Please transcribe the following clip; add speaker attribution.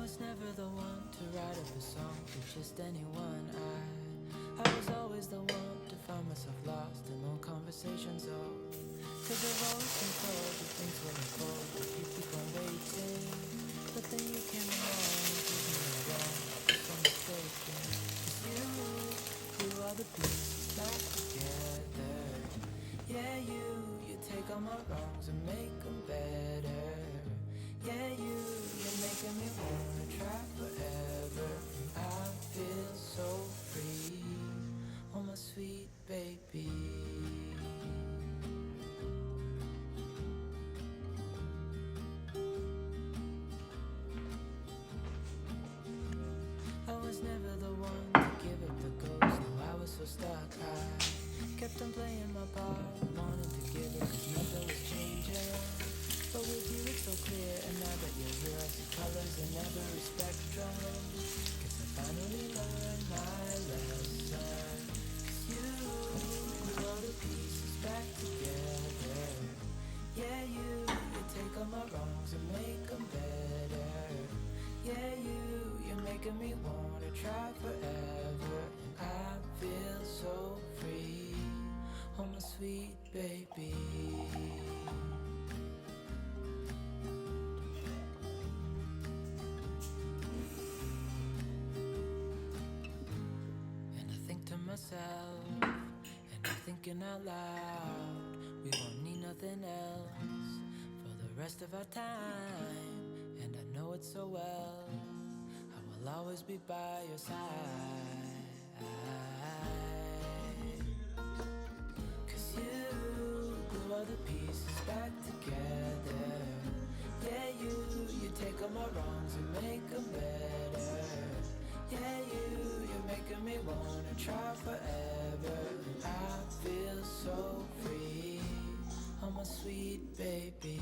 Speaker 1: was never the one to write up a song for just anyone. I was always the one to find myself lost in long conversations. Oh, cause I've always been told that things will unfold if you keep on waiting. But then you came along and proved me wrong. So mistaken. Cause you all the pieces back together. Yeah, you take all my wrongs and make them better. Yeah, you're making me wanna try forever. And I feel so free, oh my sweet baby. I was never the one to give up the ghost. No, I was so stuck. I kept on playing my part, wanting to give it, cause nothing was changing. But with you it's so clear, and now that you're here I see colors in every spectrum. Guess I finally learned my lesson. Cause you glue all the pieces back together. Yeah, you take all my wrongs and make them better. Yeah, you're making me wanna try forever. And I feel so free, oh my sweet baby. Myself, and I'm thinking out loud, we won't need nothing else for the rest of our time. And I know it so well, I will always be by your side. Cause you glue all the pieces back together. Yeah, you take all my wrongs and make them better. Yeah, you're making me wanna try forever. And I feel so free, oh my sweet baby.